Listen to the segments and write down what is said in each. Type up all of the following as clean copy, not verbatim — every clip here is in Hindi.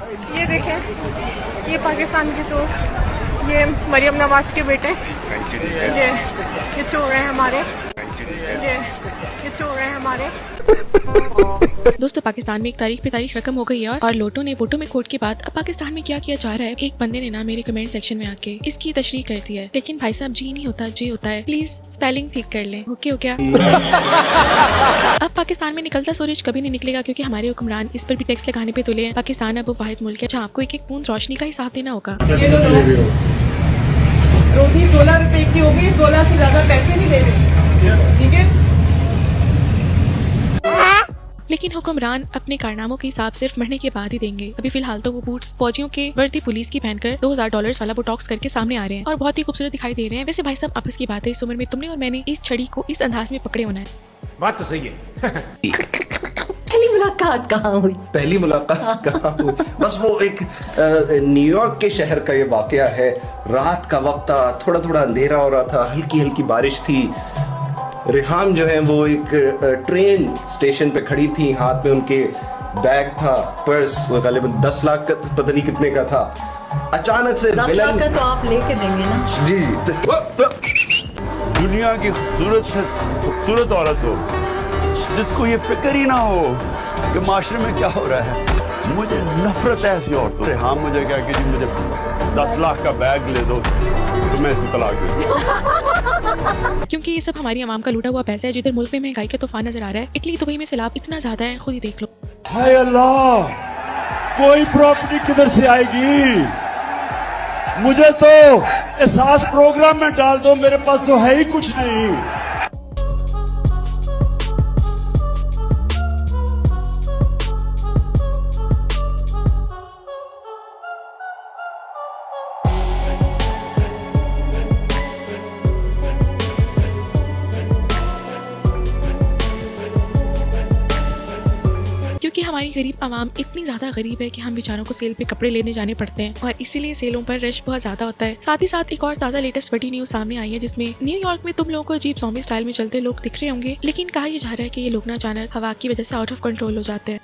ये देखें, ये पाकिस्तान के चोर, ये मरियम नवाज के बेटे, ये चोर हैं हमारे, ये चोर हैं हमारे। दोस्तों, पाकिस्तान में एक तारीख पे तारीख रकम हो गई है और लोटो ने वोटों में खोट के बाद अब पाकिस्तान में क्या किया जा रहा है। एक बंदे ने ना मेरे कमेंट सेक्शन में आके इसकी तशरीह कर दी है, लेकिन भाई साहब जी नहीं होता, जे होता है। प्लीज स्पेलिंग ठीक कर लें, ओके हो क्या? अब पाकिस्तान में निकलता सूरज कभी नहीं निकलेगा, क्योंकि हमारे हुक्मरान इस पर भी टैक्स लगाने पे तुले हैं। पाकिस्तान अब वो वाहिद मुल्क है जहाँ आपको एक एक बूंद रोशनी का हिसाब देना होगा। रोटी 16 रुपए की होगी, 16 से ज्यादा पैसे नहीं दे रहे, ठीक है? लेकिन हुक्मरान अपने कारनामों के हिसाब सिर्फ मरने के बाद ही देंगे। अभी फिलहाल तो वो बूट्स फौजियों के वर्दी पुलिस की पहनकर $2000 वाला बोटॉक्स करके सामने आ रहे हैं और बहुत ही खूबसूरत दिखाई दे रहे हैं। वैसे भाई साहब, आपस की बात है, इस उम्र में तुमने और मैंने इस छड़ी को इस अंदाज में पकड़े होना है। बात तो सही है। पहली मुलाकात कहाँ हुई? पहली मुलाकात कहाँ हुई? बस वो एक न्यूयॉर्क के शहर का ये वाकया है। रात का वक्त था, थोड़ा थोड़ा अंधेरा हो रहा था, हल्की हल्की बारिश थी। रिहाम जो है वो एक ट्रेन स्टेशन पे खड़ी थी, हाथ में उनके बैग था, पर्स गालिबन 10 लाख का पता नहीं कितने का था। अचानक से 10 लाख का तो आप लेके देंगे ना? जी दुनिया की खूबसूरत से खूबसूरत औरत हो जिसको ये फिक्र ही ना हो कि माशरे में क्या हो रहा है। मुझे नफरत है ऐसी औरतों से। हाँ, मुझे क्या कि मुझे 10 लाख का बैग ले दो तो मैं इसको तलाक दे दूं। क्योंकि ये सब हमारी आवाम का लूटा हुआ पैसा है। जिधर मुल्क में महंगाई का तूफान नजर आ रहा है, इटली दुबई में सैलाब इतना ज्यादा है, खुद ही देख लो। हाय अल्लाह, कोई प्रॉपर्टी किधर से आएगी? मुझे तो एहसास प्रोग्राम में डाल दो, मेरे पास तो है ही कुछ नहीं। क्योंकि हमारी गरीब आवाम इतनी ज्यादा गरीब है कि हम बेचारों को सेल पे कपड़े लेने जाने पड़ते हैं और इसीलिए सेलों पर रश बहुत ज्यादा होता है। साथ ही साथ एक और ताज़ा लेटेस्ट बड़ी न्यूज सामने आई है, जिसमें न्यूयॉर्क में तुम लोगों को अजीब ज़ॉम्बी स्टाइल में चलते लोग दिख रहे होंगे, लेकिन कहा यह जा रहा है कि ये लोग ना अचानक हवा की वजह से आउट ऑफ कंट्रोल हो जाते हैं।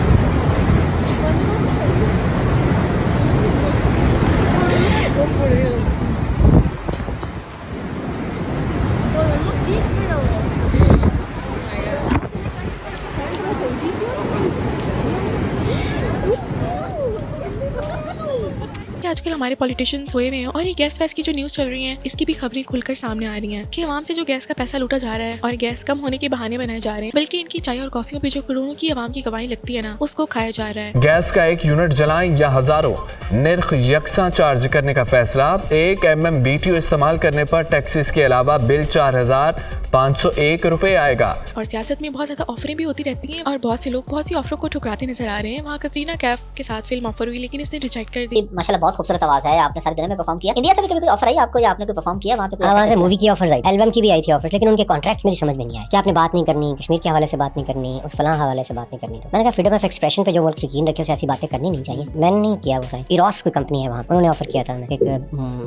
आजकल हमारे पॉलिटिशियंस सोए हुए हैं और ये गैस वैस की जो न्यूज चल रही है, इसकी भी खबरें खुलकर सामने आ रही हैं कि आवाम से जो गैस का पैसा लूटा जा रहा है और गैस कम होने के बहाने बनाए जा रहे हैं, बल्कि इनकी चाय और कॉफियों पे जो करोड़ों की आवाम की कमाई लगती है ना, उसको खाया जा रहा है। गैस का 1 यूनिट जलाएं या हजारों, निर्ख यकसा चार्ज करने का फैसला। 1 mm BTU इस्तेमाल करने पर टैक्सेस के अलावा बिल 4501 रुपए आएगा। और सियासत में बहुत ज्यादा ऑफरें भी होती रहती हैं और बहुत से लोग बहुत सी ऑफरों को ठुकराते नजर आ रहे हैं। वहाँ कतरीना कैफ के साथ फिल्म ऑफर हुई, लेकिन उसने रिजेक्ट कर दी। माशाल्लाह बहुत खूबसूरत आवाज है, आपने सारे दिन में परफॉर्म किया। इंडिया से भी कभी कोई ऑफर आई आपको या आपने कोई परफॉर्म किया वहाँ पे? वहाँ से मूवी की ऑफर्स आई, एल्बम की भी आई थी ऑफर्स, लेकिन उनके कॉन्ट्रैक्ट्स मेरी समझ में नहीं आए कि आपने बात नहीं करनी, कश्मीर के हवाले से बात नहीं करनी, उस फलां हवाले से बात नहीं करनी। तो मैंने कहा फ्रीडम ऑफ एक्सप्रेशन पे जो मुल्क यकीन रखे उसे ऐसी बातें करनी नहीं चाहिए। मैंने नहीं किया वो साइन। इरोस कोई कंपनी है वहाँ, उन्होंने ऑफर किया था एक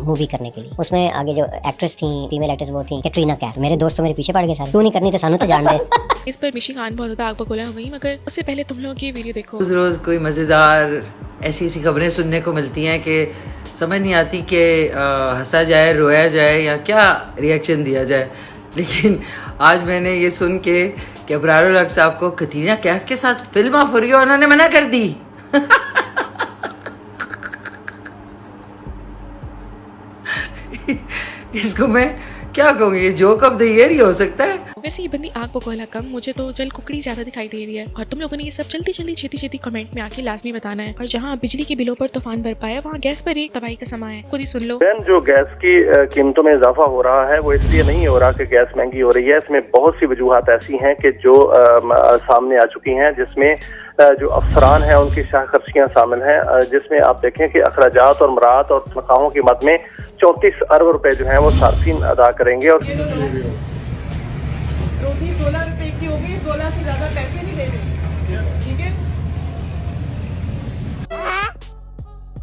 मूवी करने के लिए। उसमें आगे जो एक्ट्रेस थी, फीमेल एक्ट्रेस, वो थी कैटरीना कैफ। मेरे दोस्त तो मेरे पीछे पड़ गए सारे, तू नहीं करनी तो सानू तो जान दे। इस पर मिशी खान बहुत ज्यादा आग बगोला हो गई, मगर उससे पहले तुम लोग ये वीडियो देखो। रोज कोई मजेदार ऐसी खबरें सुनने को मिलती हैं कि समझ नहीं आती कि हंसा जाए, रोया जाए या क्या रिएक्शन दिया जाए। लेकिन आज मैंने ये सुन के कि अबरारुल हक साहब को कतरीना कैफ के साथ फिल्म ऑफर हुई, उन्होंने मना कर दी। इसको मैं क्या कहूँगी, जोक ऑफ द ईयर ही हो सकता है। वैसे ये बंदी आग बगोला कम, मुझे तो जल कुकड़ी ज्यादा दिखाई दे रही है। और तुम लोगों ने ये सब जल्दी जल्दी छेती छेती कमेंट में आके लाजमी बताना है। और जहाँ बिजली के बिलों पर तूफान बरपा है, वहाँ गैस पर एक तबाही का समा है, खुद ही सुन लो। जो गैस की कीमतों में इजाफा हो रहा है वो इसलिए नहीं हो रहा कि गैस महंगी हो रही है। इसमें बहुत सी वजूहात ऐसी हैं कि जो सामने आ चुकी हैं, जिसमें जो अफसरान हैं उनकी शाह खर्चियाँ शामिल हैं, जिसमें आप देखें कि अखराजात और मराहत और तनख्वाहों की मद में 34 अरब रुपए जो हैं वो सार्फिन अदा करेंगे। और रोटी 16 रुपए की होगी, 16 से ज्यादा पैसे नहीं दे रहे, ठीक है?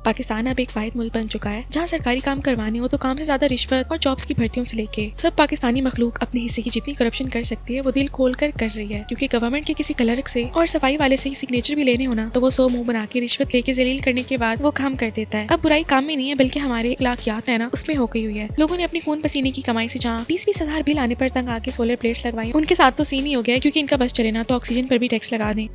पाकिस्तान अब एक वाहिद मुल्क बन चुका है जहाँ सरकारी काम करवाने हो तो काम से ज्यादा रिश्वत और जॉब्स की भर्तियों से लेके सब पाकिस्तानी मखलूक अपने हिस्से की जितनी करप्शन कर सकती है वो दिल खोल कर रही है, क्योंकि गवर्नमेंट के किसी क्लर्क से और सफाई वाले से ही सिग्नेचर भी लेने होना तो वो 100 मुंह बना के रिश्वत लेके जलील करने के बाद वो काम कर देता है। अब बुराई काम में नहीं है बल्कि हमारे इखलाकियात है ना उसमें हो गई हुई है। लोगों ने अपनी खून पसीने की कमाई से जहाँ 20-20 हजार बिल आने पर तंग आके सोलर प्लेट्स लगवाई, उनके साथ तो सीन ही हो गया क्योंकि इनका बस चले ना तो ऑक्सीजन पर भी टैक्स लगा दें।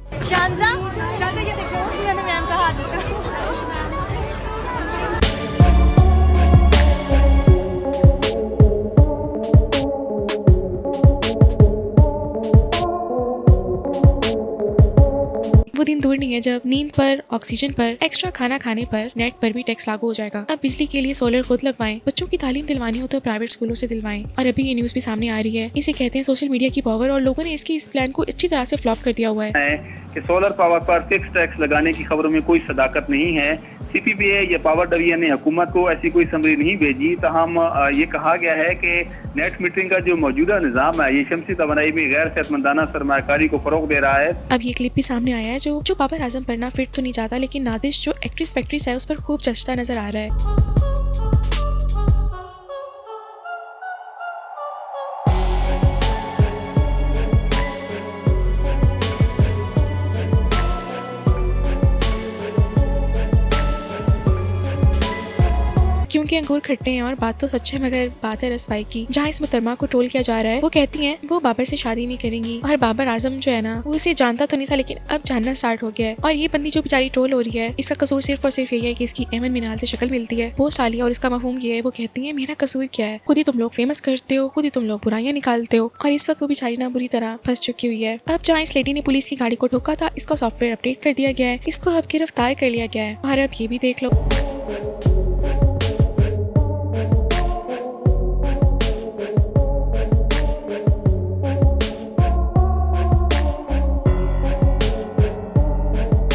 वो दिन दूर नहीं है जब नींद पर, ऑक्सीजन पर, एक्स्ट्रा खाना खाने पर, नेट पर भी टैक्स लागू हो जाएगा। अब बिजली के लिए सोलर खुद लगवाएं, बच्चों की तालीम दिलवानी हो तो प्राइवेट स्कूलों से दिलवाएं। और अभी ये न्यूज़ भी सामने आ रही है, इसे कहते हैं सोशल मीडिया की पावर, और लोगों ने इस प्लान को अच्छी तरह से फ्लॉप कर दिया हुआ है कि सोलर पावर पर फिक्स टैक्स लगाने की खबरों में कोई सदाकत नहीं है। CPPA या पावर डिवीजन ने हुकूमत को ऐसी कोई समरी नहीं भेजी। ताहम ये कहा गया है कि नेट मीटरिंग का जो मौजूदा निज़ाम है ये शमसी तवानाई में गैर सेहतमंदाना सरमाकारी को फरोग दे रहा है। अब ये क्लिप भी सामने आया है जो बाबर आजम पर ना फिट तो नहीं जाता, लेकिन नादिश जो एक्ट्रेस फैक्ट्रीज है उस पर खूब जचता नजर आ रहा है। क्योंकि अंगूर खट्टे हैं और बात तो सच है, मगर बात है रसवाई की। जहाँ इस मुहतरमा को ट्रोल किया जा रहा है वो कहती हैं वो बाबर से शादी नहीं करेंगी, और बाबर आजम जो है ना वो इसे जानता तो नहीं था लेकिन अब जानना स्टार्ट हो गया है। और ये बंदी जो बेचारी ट्रोल हो रही है इसका कसूर सिर्फ और सिर्फ यही है कि इसकी एमन मिनाल से शक्ल मिलती है, पोस्ट आलिया, और इसका मफहूम ये है वो कहती है मेरा कसूर क्या है, खुद ही तुम लोग फेमस करते हो, खुद ही तुम लोग बुराइयां निकालते हो। और इस वक्त वो बेचारी ना बुरी तरह फंस चुकी हुई है। अब जहाँ इस लेडी ने पुलिस की गाड़ी को ठोका था इसका सॉफ्टवेयर अपडेट कर दिया गया है, इसको अब गिरफ्तार कर लिया गया है। और अब ये भी देख लो।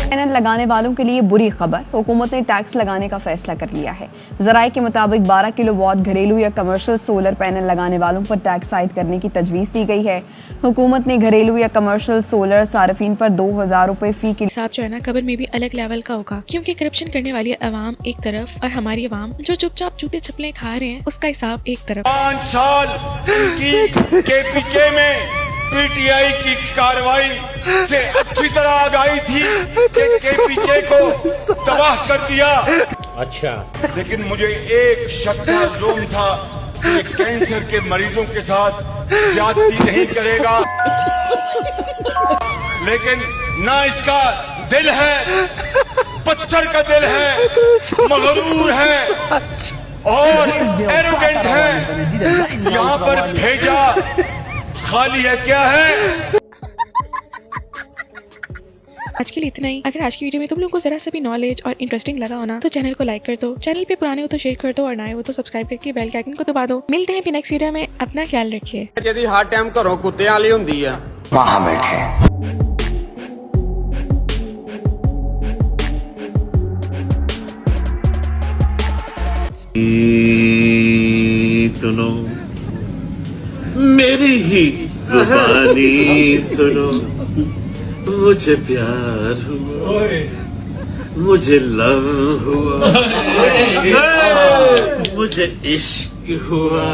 पैनल लगाने वालों के लिए बुरी खबर, हुकूमत ने टैक्स लगाने का फैसला कर लिया है। ज़राए के मुताबिक 12 किलोवाट घरेलू या कमर्शियल सोलर पैनल लगाने वालों पर टैक्स आयद करने की तजवीज़ दी गई है। हुकूमत ने घरेलू या कमर्शियल सोलर सार्फिन पर 2000 रुपए फी की हिसाब जो है ना कबर में भी अलग लेवल का होगा, क्योंकि करप्शन करने वाली अवाम एक तरफ और हमारी अवाम जो चुपचाप जूते चप्पलें खा रहे हैं उसका हिसाब एक तरफ। 5 साल की KPK में PTI की कार्रवाई से अच्छी तरह आगाही थी कि KPK को तबाह कर दिया। अच्छा, लेकिन मुझे एक शक था, ज़ोन था कि कैंसर के मरीजों के साथ ज्यादती नहीं करेगा, लेकिन ना इसका दिल है, पत्थर का दिल है, मगरूर है और एरोगेंट है। यहाँ पर भेजा खाली है क्या है। आज के लिए इतना ही। अगर आज की वीडियो में तुम लोगों को जरा सा भी नॉलेज और इंटरेस्टिंग लगा हो ना तो चैनल को लाइक कर दो, चैनल पे पुराने हो तो शेयर कर दो और नए हो तो सब्सक्राइब करके बेल के आइकन को दबा दो। मिलते हैं नेक्स्ट वीडियो में, अपना ख्याल रखिए। यदि हर टाइम घरों कुत्ते वाली होंदी है वहां बैठे सुनो मेरी ही जुबानी सुनो, मुझे प्यार हुआ, मुझे लव हुआ, मुझे इश्क हुआ,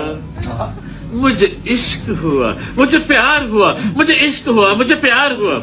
मुझे इश्क हुआ, मुझे प्यार हुआ, मुझे इश्क हुआ, मुझे प्यार हुआ।